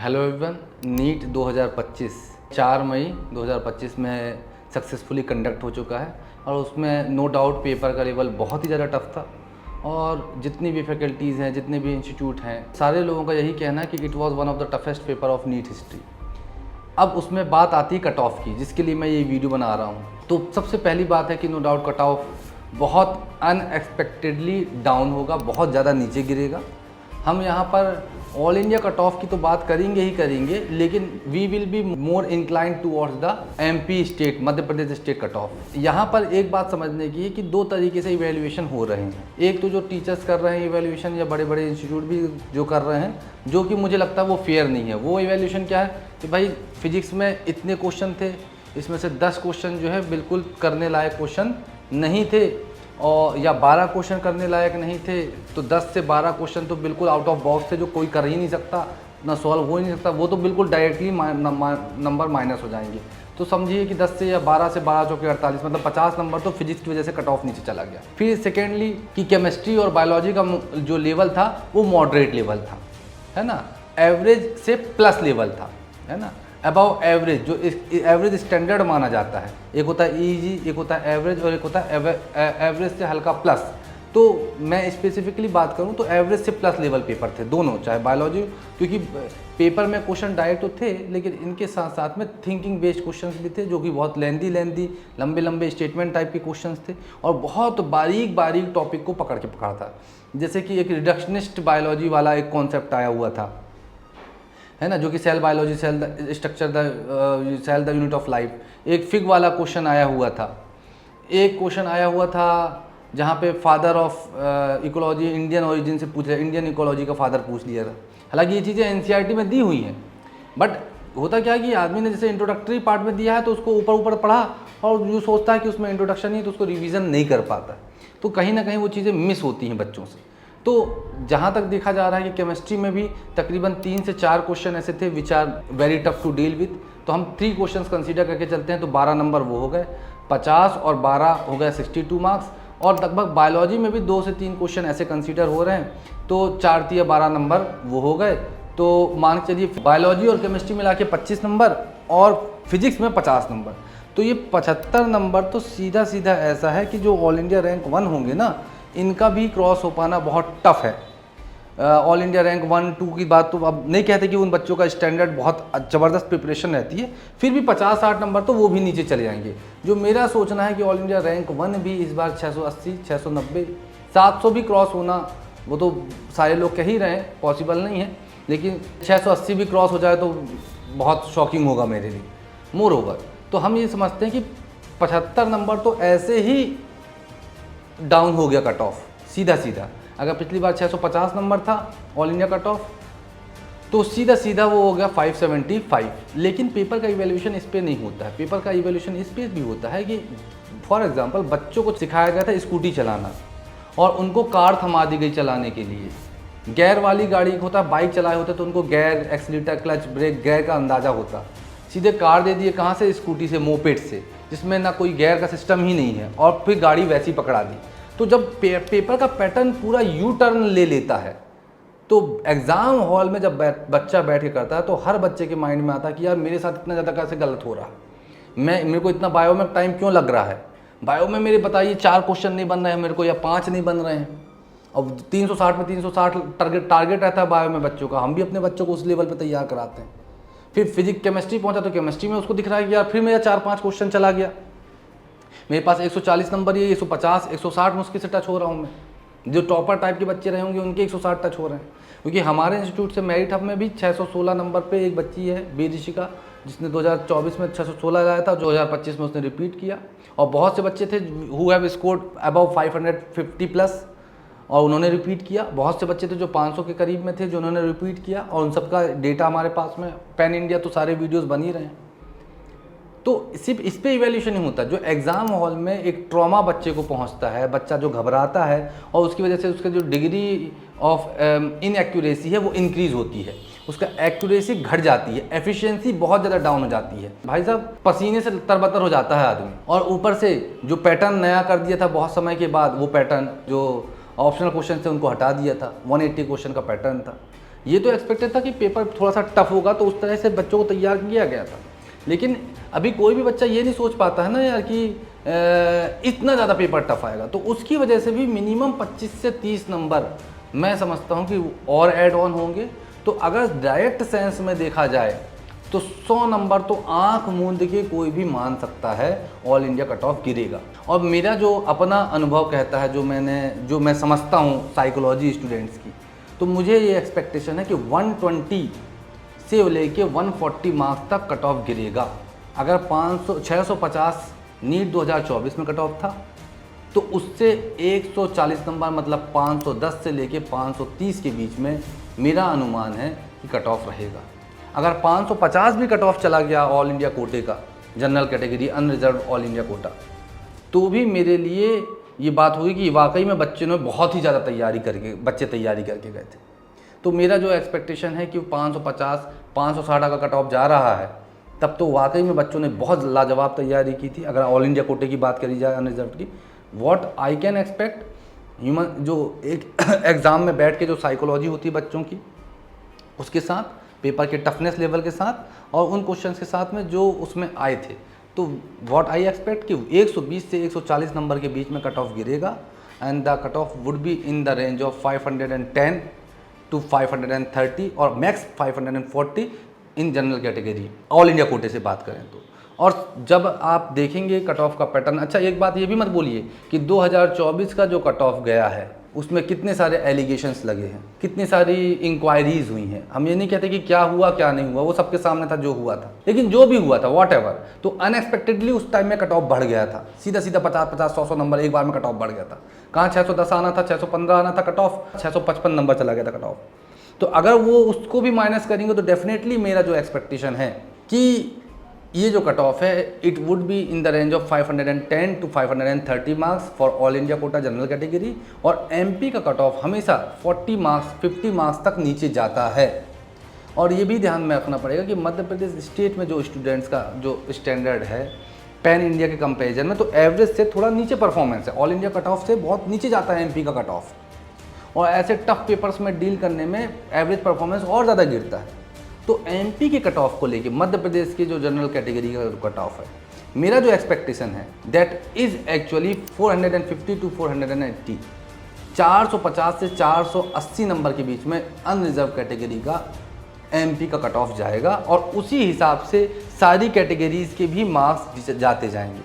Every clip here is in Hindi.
हेलो एवरीवन, नीट 2025 4 मई 2025 में सक्सेसफुली कंडक्ट हो चुका है और उसमें नो डाउट पेपर का लेवल बहुत ही ज़्यादा टफ था। और जितनी भी फैकल्टीज़ हैं, जितने भी इंस्टीट्यूट हैं, सारे लोगों का यही कहना है कि it was one of the toughest paper of NEET history. अब उसमें बात आती है कट ऑफ की, जिसके लिए मैं ये वीडियो बना रहा हूँ। तो सबसे पहली बात है कि नो डाउट कट ऑफ बहुत अनएक्सपेक्टेडली डाउन होगा, बहुत ज़्यादा नीचे गिरेगा। हम यहाँ पर ऑल इंडिया कट ऑफ की तो बात करेंगे ही करेंगे, लेकिन we will be more inclined towards the MP state, Madhya Pradesh state cut off. यहाँ पर एक बात समझने की है कि दो तरीके से इवैल्यूएशन हो रहे हैं। एक तो जो टीचर्स कर रहे हैं इवैल्यूएशन, या बड़े बड़े इंस्टीट्यूट भी जो कर रहे हैं, जो कि मुझे लगता है वो फेयर नहीं है। वो इवैल्यूएशन क्या है कि भाई फिजिक्स में इतने क्वेश्चन थे, इसमें से 10 क्वेश्चन जो है बिल्कुल करने लायक क्वेश्चन नहीं थे, और या 12 क्वेश्चन करने लायक नहीं थे, तो 10 से 12 क्वेश्चन तो बिल्कुल आउट ऑफ बॉक्स थे, जो कोई कर ही नहीं सकता, ना सॉल्व हो ही नहीं सकता। वो तो बिल्कुल डायरेक्टली नंबर माइनस हो जाएंगे। तो समझिए कि 10 से या 12 से 12 चौके 48, मतलब 50 नंबर तो फिजिक्स की वजह से कट ऑफ नीचे चला गया। फिर सेकेंडली कि केमिस्ट्री और बायोलॉजी का जो लेवल था वो मॉडरेट लेवल था, है ना, एवरेज से प्लस लेवल था, है ना, अबव एवरेज, जो एवरेज स्टैंडर्ड माना जाता है। एक होता है ईजी, एक होता है एवरेज, और एक होता है एवरेज से हल्का प्लस। तो मैं स्पेसिफिकली बात करूं तो एवरेज से प्लस लेवल पेपर थे दोनों, चाहे बायोलॉजी, क्योंकि पेपर में क्वेश्चन डायरेक्ट तो थे, लेकिन इनके साथ साथ में थिंकिंग बेस्ड क्वेश्चंस भी थे, जो कि बहुत लेंदी लंबे लंबे स्टेटमेंट टाइप के क्वेश्चंस थे, और बहुत बारीक टॉपिक को पकड़ था। जैसे कि एक रिडक्शनिस्ट बायोलॉजी वाला एक कॉन्सेप्ट आया हुआ था, है ना, जो कि cell biology, cell the unit of life. एक फिग वाला क्वेश्चन आया हुआ था। एक क्वेश्चन आया हुआ था जहाँ पे father of ecology Indian origin से पूछ लिया, इंडियन इकोलॉजी का फादर पूछ लिया था। हालांकि ये चीज़ें एनसीईआरटी में दी हुई हैं, बट होता क्या है कि आदमी ने जैसे इंट्रोडक्टरी पार्ट में दिया है तो उसको ऊपर पढ़ा, और जो सोचता है कि उसमें इंट्रोडक्शन नहीं है तो उसको रिवीजन नहीं कर पाता। तो कहीं ना कहीं वो चीज़ें मिस होती हैं बच्चों से। तो जहाँ तक देखा जा रहा है कि केमिस्ट्री में भी तकरीबन 3 से 4 क्वेश्चन ऐसे थे which are very tough to deal with. तो हम 3 क्वेश्चंस कंसीडर करके चलते हैं, तो 12 नंबर वो हो गए 50, और 12 हो गए 62 मार्क्स। और लगभग बायोलॉजी में भी 2 से 3 क्वेश्चन ऐसे कंसीडर हो रहे हैं, तो 4 या 12 नंबर वो हो गए। तो मान के चलिए बायोलॉजी और केमिस्ट्री मिला के 25 नंबर, और फिजिक्स में 50 नंबर। तो ये 75 नंबर तो सीधा ऐसा है कि जो ऑल इंडिया रैंक 1 होंगे ना, इनका भी क्रॉस हो पाना बहुत टफ है। ऑल इंडिया रैंक 1, 2 की बात तो अब नहीं कहते कि उन बच्चों का स्टैंडर्ड बहुत ज़बरदस्त प्रिपरेशन रहती है, फिर भी 50-60 नंबर तो वो भी नीचे चले जाएंगे। जो मेरा सोचना है कि ऑल इंडिया रैंक 1 भी इस बार 680, 690, 700 भी क्रॉस होना, वो तो सारे लोग कह ही रहे हैं, पॉसिबल नहीं है, लेकिन 680 भी क्रॉस हो जाए तो बहुत शॉकिंग होगा मेरे लिए, मोर ओवर। तो हम ये समझते हैं कि 75 नंबर तो ऐसे ही डाउन हो गया कट ऑफ सीधा। अगर पिछली बार 650 नंबर था ऑल इंडिया कट ऑफ, तो सीधा वो हो गया 575। लेकिन पेपर का इवैल्यूएशन इस पे नहीं होता है। पेपर का इवैल्यूएशन इस पे भी होता है कि फॉर एग्जांपल बच्चों को सिखाया गया था स्कूटी चलाना, और उनको कार थमा दी गई चलाने के लिए। गियर वाली गाड़ी होता, बाइक चलाए होते तो उनको gear, accelerator, clutch, brake, gear का अंदाज़ा होता। सीधे कार दे दिए, कहाँ से, स्कूटी से, मोपेड से, जिसमें ना कोई गियर का सिस्टम ही नहीं है, और फिर गाड़ी वैसी पकड़ा दी। तो जब पेपर का पैटर्न पूरा यू टर्न ले लेता है, तो एग्ज़ाम हॉल में जब बच्चा बैठ के करता है, तो हर बच्चे के माइंड में आता है कि यार मेरे साथ इतना ज़्यादा कैसे गलत हो रहा है, मेरे को इतना बायो में टाइम क्यों लग रहा है, बायो में मेरे बताइए 4 क्वेश्चन नहीं बन रहे हैं मेरे को, या 5 नहीं बन रहे हैं। अब 360 में 360 टारगेट रहता है बायो में बच्चों का, हम भी अपने बच्चों को उस लेवल पर तैयार कराते हैं। फिर फिजिक्स केमिस्ट्री पहुंचा तो केमिस्ट्री में उसको दिख रहा है कि यार फिर मेरा 4-5 क्वेश्चन चला गया, मेरे पास 140 नंबर ही है, 150, 160 मुश्किल से टच हो रहा हूँ मैं। जो टॉपर टाइप के बच्चे रहे होंगे उनके 160 टच हो रहे हैं, क्योंकि हमारे इंस्टीट्यूट से मेरिट हब में भी 616 नंबर पे एक बच्ची है बेरिशिका, जिसने 2024 में 616 लाया था, 2025 में उसने रिपीट किया। और बहुत से बच्चे थे who have scored above 550 plus, और उन्होंने रिपीट किया। बहुत से बच्चे थे जो 500 के करीब में थे, जो उन्होंने रिपीट किया, और उन सबका डेटा हमारे पास में पैन इंडिया तो सारे वीडियोज़ बन ही रहे हैं। तो सिर्फ इस पे इवैल्यूएशन नहीं होता, जो एग्ज़ाम हॉल में एक ट्रॉमा बच्चे को पहुंचता है, बच्चा जो घबराता है, और उसकी वजह से उसका जो डिग्री ऑफ इनएक्यूरेसी है वो इंक्रीज़ होती है, उसका एक्यूरेसी घट जाती है, एफिशिएंसी बहुत ज़्यादा डाउन हो जाती है। भाई साहब पसीने से तरबतर हो जाता है आदमी, और ऊपर से जो पैटर्न नया कर दिया था बहुत समय के बाद, वो पैटर्न जो ऑप्शनल क्वेश्चन थे उनको हटा दिया था, 180 क्वेश्चन का पैटर्न था। ये तो एक्सपेक्टेड था कि पेपर थोड़ा सा टफ होगा, तो उस तरह से बच्चों को तैयार किया गया था। लेकिन अभी कोई भी बच्चा ये नहीं सोच पाता है ना यार कि इतना ज़्यादा पेपर टफ आएगा, तो उसकी वजह से भी मिनिमम 25 से 30 नंबर मैं समझता हूँ कि और ऐड ऑन होंगे। तो अगर डायरेक्ट सेंस में देखा जाए तो 100 नंबर तो आंख मूंद के कोई भी मान सकता है ऑल इंडिया कट ऑफ गिरेगा। और मेरा जो अपना अनुभव कहता है, जो मैं समझता हूँ साइकोलॉजी स्टूडेंट्स की, तो मुझे ये एक्सपेक्टेशन है कि 120 से लेके 140 मार्क्स तक कट ऑफ गिरेगा। अगर 650 नीट 2024 में कट ऑफ था, तो उससे 140 नंबर मतलब 510 से लेके 530 के बीच में मेरा अनुमान है कि कट ऑफ रहेगा। अगर 550 भी कट ऑफ चला गया ऑल इंडिया कोटे का, general category unreserved all India quota, तो भी मेरे लिए ये बात होगी कि वाकई में बच्चे ने बहुत ही ज़्यादा तैयारी करके गए थे। तो मेरा जो एक्सपेक्टेशन है कि 550 560 का कट ऑफ जा रहा है, तब तो वाकई में बच्चों ने बहुत लाजवाब तैयारी की थी। अगर ऑल इंडिया कोटे की बात करी जाए अनरिजर्व की, what I can expect, human जो एक एग्ज़ाम में बैठ के जो साइकोलॉजी होती है बच्चों की, उसके साथ पेपर के टफनेस लेवल के साथ और उन क्वेश्चंस के साथ में जो उसमें आए थे, तो व्हाट आई एक्सपेक्ट कि 120 से 140 नंबर के बीच में कट ऑफ गिरेगा and the cut off would be in the range of 510 to 530 और max 540 in general category all India कोटे से बात करें तो। और जब आप देखेंगे कट ऑफ का पैटर्न, अच्छा एक बात ये भी मत बोलिए कि 2024 का जो कट ऑफ गया है उसमें कितने सारे एलिगेशंस लगे हैं, कितनी सारी इंक्वायरीज हुई हैं। हम ये नहीं कहते कि क्या हुआ क्या नहीं हुआ, वो सबके सामने था जो हुआ था, लेकिन जो भी हुआ था वॉट एवर, तो अनएक्सपेक्टेडली उस टाइम में कट ऑफ बढ़ गया था। सीधा 50 100 नंबर एक बार में कट ऑफ बढ़ गया था। कहाँ 610 आना था, 615 आना था कट ऑफ, 655 नंबर चला गया था कट ऑफ। तो अगर वो उसको भी माइनस करेंगे तो डेफिनेटली मेरा जो एक्सपेक्टेशन है कि ये जो कट ऑफ है it would be in the range of 510 to 530 marks for all India quota general category. और एमपी का कट ऑफ हमेशा 40 मार्क्स 50 मार्क्स तक नीचे जाता है। और ये भी ध्यान में रखना पड़ेगा कि मध्य प्रदेश स्टेट में जो स्टूडेंट्स का जो स्टैंडर्ड है पैन इंडिया के कंपैरिजन में, तो एवरेज से थोड़ा नीचे परफॉर्मेंस है। ऑल इंडिया कट ऑफ से बहुत नीचे जाता है एमपी का कट ऑफ, और ऐसे टफ पेपर्स में डील करने में एवरेज परफॉर्मेंस और ज़्यादा गिरता है। तो एमपी के कट ऑफ को लेके मध्य प्रदेश की जो जनरल कैटेगरी का कट ऑफ है, मेरा जो एक्सपेक्टेशन है दैट इज़ एक्चुअली 450 टू 480, 450 से 480 नंबर के बीच में अनरिजर्व कैटेगरी का एमपी का कट ऑफ जाएगा। और उसी हिसाब से सारी कैटेगरीज़ के भी मार्क्स जाते जाएंगे,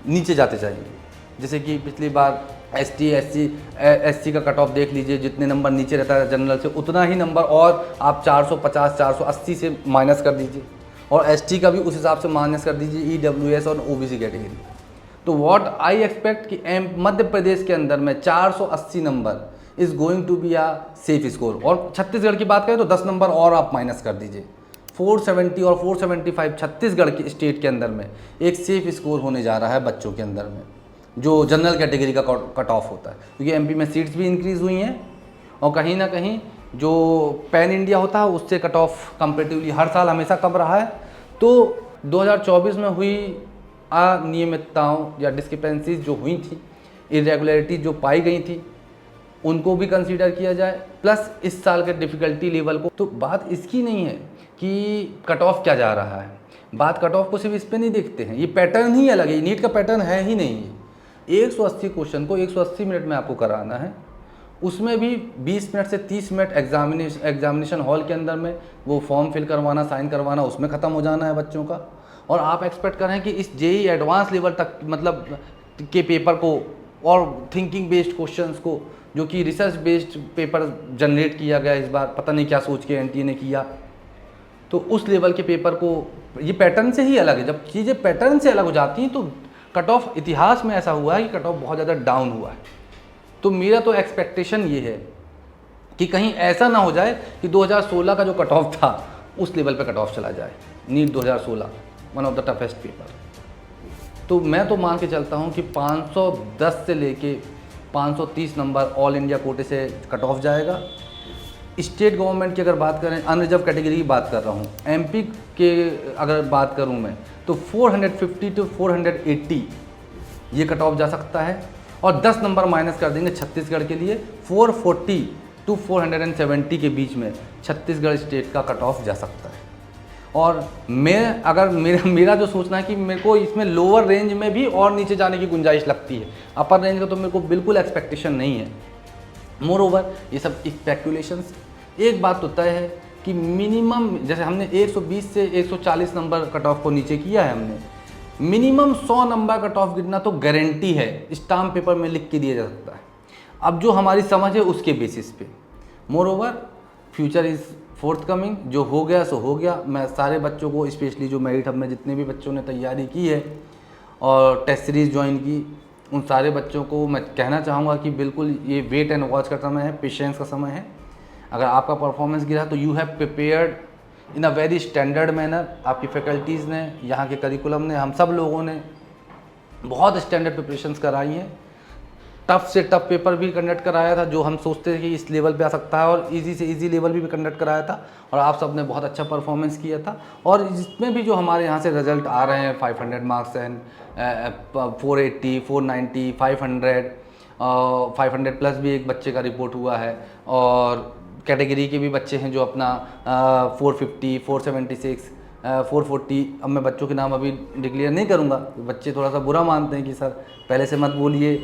नीचे जाते जाएंगे। जैसे कि पिछली बार एसटी एससी का कट ऑफ देख लीजिए, जितने नंबर नीचे रहता है जनरल से उतना ही नंबर और आप 450 480 से माइनस कर दीजिए, और एसटी का भी उस हिसाब से माइनस कर दीजिए, ईडब्ल्यूएस और ओबीसी कैटेगरी। तो व्हाट आई एक्सपेक्ट कि मध्य प्रदेश के अंदर में 480 number is going to be a safe score. और छत्तीसगढ़ की बात करें तो 10 नंबर और आप माइनस कर दीजिए, 470 और 475 छत्तीसगढ़ के स्टेट के अंदर में एक सेफ स्कोर होने जा रहा है बच्चों के अंदर में, जो जनरल कैटेगरी का कट ऑफ होता है। क्योंकि एमपी में सीट्स भी इंक्रीज़ हुई हैं, और कहीं ना कहीं जो पैन इंडिया होता है उससे कट ऑफ कंपेरेटिवली हर साल हमेशा कम रहा है। तो 2024 में हुई अनियमितताओं या डिस्क्रिपेंसीज जो हुई थी, इरेगुलरिटी जो पाई गई थी, उनको भी कंसीडर किया जाए, प्लस इस साल के डिफ़िकल्टी लेवल को। तो बात इसकी नहीं है कि कट ऑफ क्या जा रहा है, बात कट ऑफ को सिर्फ इस पर नहीं देखते हैं, ये पैटर्न ही अलग है, नीट का पैटर्न है ही नहीं है। 180 क्वेश्चन को 180 मिनट में आपको कराना है, उसमें भी 20 मिनट से 30 मिनट एग्जामिनेशन हॉल के अंदर में वो फॉर्म फिल करवाना, साइन करवाना, उसमें ख़त्म हो जाना है बच्चों का। और आप एक्सपेक्ट कर रहे हैं कि इस जेई एडवांस लेवल तक मतलब के पेपर को और थिंकिंग बेस्ड क्वेश्चंस को, जो कि रिसर्च बेस्ड पेपर जनरेट किया गया इस बार, पता नहीं क्या सोच के एनटीए ने किया, तो उस लेवल के पेपर को, ये पैटर्न से ही अलग है। जब चीज़ें पैटर्न से अलग हो जाती हैं तो कट ऑफ, इतिहास में ऐसा हुआ है कि कट ऑफ बहुत ज़्यादा डाउन हुआ है। तो मेरा तो एक्सपेक्टेशन ये है कि कहीं ऐसा ना हो जाए कि 2016 का जो कट ऑफ था उस लेवल पे कट ऑफ चला जाए। NEET 2016 one of the toughest paper. तो मैं तो मान के चलता हूँ कि 510 से लेके 530 नंबर ऑल इंडिया कोटे से कट ऑफ जाएगा। स्टेट गवर्नमेंट की अगर बात करें, अनरिजर्व कैटेगरी की बात कर रहा हूँ, एमपी के अगर बात करूँ मैं तो 450 टू 480 ये कट ऑफ जा सकता है। और 10 नंबर माइनस कर देंगे छत्तीसगढ़ के लिए, 440 टू 470 के बीच में छत्तीसगढ़ स्टेट का कट ऑफ जा सकता है। और मैं अगर मेरा जो सोचना है कि मेरे को इसमें लोअर रेंज में भी और नीचे जाने की गुंजाइश लगती है, अपर रेंज का तो मेरे को बिल्कुल एक्सपेक्टेशन नहीं है। मोर ओवर ये सब स्पेकुलेशंस। एक बात तो तय है कि मिनिमम जैसे हमने 120 से 140 नंबर कट ऑफ को नीचे किया है, हमने मिनिमम 100 नंबर कट ऑफ गिरना तो गारंटी है, स्टाम्प पेपर में लिख के दिया जा सकता है। अब जो हमारी समझ है उसके बेसिस पे। More over future is fourth coming, जो हो गया सो हो गया। मैं सारे बच्चों को, स्पेशली जो मेरिट हब में जितने भी बच्चों ने तैयारी की है और टेस्ट सीरीज़ ज्वाइन की, उन सारे बच्चों को मैं कहना चाहूँगा कि बिल्कुल ये वेट एंड वॉच का समय है, पेशेंस का समय है। अगर आपका परफॉर्मेंस गिरा तो you have prepared in a very standard manner. आपकी फैकल्टीज़ ने, यहाँ के करिकुलम ने, हम सब लोगों ने बहुत स्टैंडर्ड प्रिपरेशंस कराई हैं। टफ़ से टफ़ पेपर भी कंडक्ट कराया था, जो हम सोचते थे कि इस लेवल पे आ सकता है, और इजी से इजी लेवल भी कंडक्ट कराया था, और आप सब ने बहुत अच्छा परफॉर्मेंस किया था। और जिसमें भी जो हमारे यहाँ से रिजल्ट आ रहे हैं 500 मार्क्स एंड 480, 490, 500, 500 प्लस भी एक बच्चे का रिपोर्ट हुआ है। और कैटेगरी के भी बच्चे हैं जो अपना 450, 476, 440, अब मैं बच्चों के नाम अभी डिक्लेयर नहीं करूँगा, बच्चे थोड़ा सा बुरा मानते हैं कि सर पहले से मत बोलिए,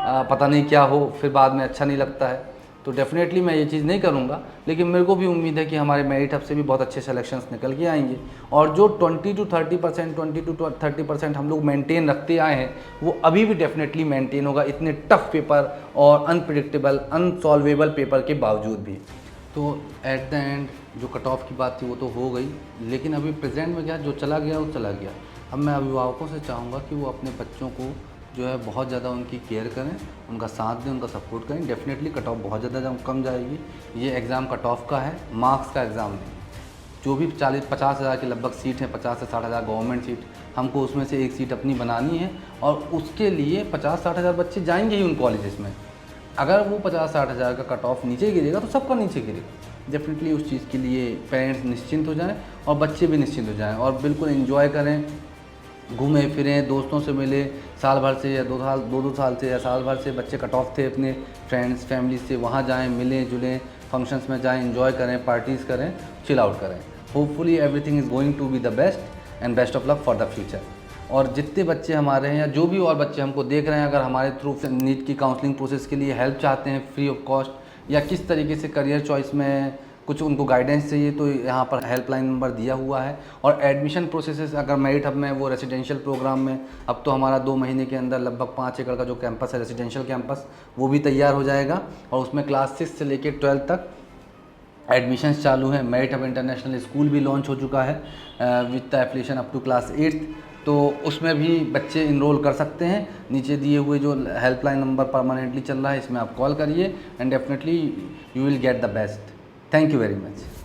पता नहीं क्या हो, फिर बाद में अच्छा नहीं लगता है। तो डेफिनेटली मैं ये चीज़ नहीं करूँगा, लेकिन मेरे को भी उम्मीद है कि हमारे मेरिट हब से भी बहुत अच्छे सिलेक्शंस निकल के आएंगे। और जो 20 to 30% हम लोग मेंटेन रखते आए हैं, वो अभी भी डेफिनेटली मेंटेन होगा, इतने टफ पेपर और अनप्रिडिक्टेबल, अनसॉल्वेबल पेपर के बावजूद भी। तो एट द एंड जो कट ऑफ की बात थी वो तो हो गई, लेकिन अभी प्रेजेंट में क्या, जो चला गया वो चला गया। अब मैं अभिभावकों से चाहूँगा कि वो अपने बच्चों को जो है बहुत ज़्यादा उनकी केयर करें, उनका साथ दें, उनका सपोर्ट करें। डेफिनेटली कट ऑफ बहुत ज़्यादा कम जाएगी। ये एग्ज़ाम कट ऑफ का है, मार्क्स का एग्ज़ाम नहीं। जो भी 40-50 हज़ार की लगभग सीट है, 50 से 60 हज़ार गवर्नमेंट सीट, हमको उसमें से एक सीट अपनी बनानी है, और उसके लिए 50-60 हज़ार बच्चे जाएंगे ही उन कॉलेजेस में। अगर वो 50-60 हज़ार का कट ऑफ नीचे गिरेगा तो सबका नीचे गिरेगा। डेफिनेटली उस चीज़ के लिए पेरेंट्स निश्चिंत हो जाएं और बच्चे भी निश्चिंत हो जाएं, और बिल्कुल एंजॉय करें, घूमें फिरें, दोस्तों से मिले। साल भर से या 2 साल से या साल भर से बच्चे कट ऑफ थे अपने फ्रेंड्स फैमिली से, वहाँ जाएं, मिलें जुलें, फंक्शंस में जाएं, एंजॉय करें, पार्टीज़ करें, चिल आउट करें। Hopefully everything is going to be the best and best of luck for the future. और जितने बच्चे हमारे हैं या जो भी और बच्चे हमको देख रहे हैं, अगर हमारे थ्रू नीट की काउंसलिंग प्रोसेस के लिए हेल्प चाहते हैं फ्री ऑफ कॉस्ट, या किस तरीके से करियर चॉइस में कुछ उनको गाइडेंस चाहिए, तो यहाँ पर हेल्पलाइन नंबर दिया हुआ है। और एडमिशन प्रोसेसेस अगर मेरिट हब में वो रेसिडेंशियल प्रोग्राम में, अब तो हमारा 2 महीने के अंदर लगभग 5 एकड़ का जो कैंपस है रेसिडेंशियल कैंपस, वो भी तैयार हो जाएगा, और उसमें क्लास 6 से लेकर 12 तक एडमिशन्स चालू हैं। मेरिट हब इंटरनेशनल स्कूल भी लॉन्च हो चुका है with the affiliation up to class 8th, तो उसमें भी बच्चे इनरोल कर सकते हैं। नीचे दिए हुए जो हेल्पलाइन नंबर परमानेंटली चल रहा है, इसमें आप कॉल करिए and definitely you will get the best. Thank you very much.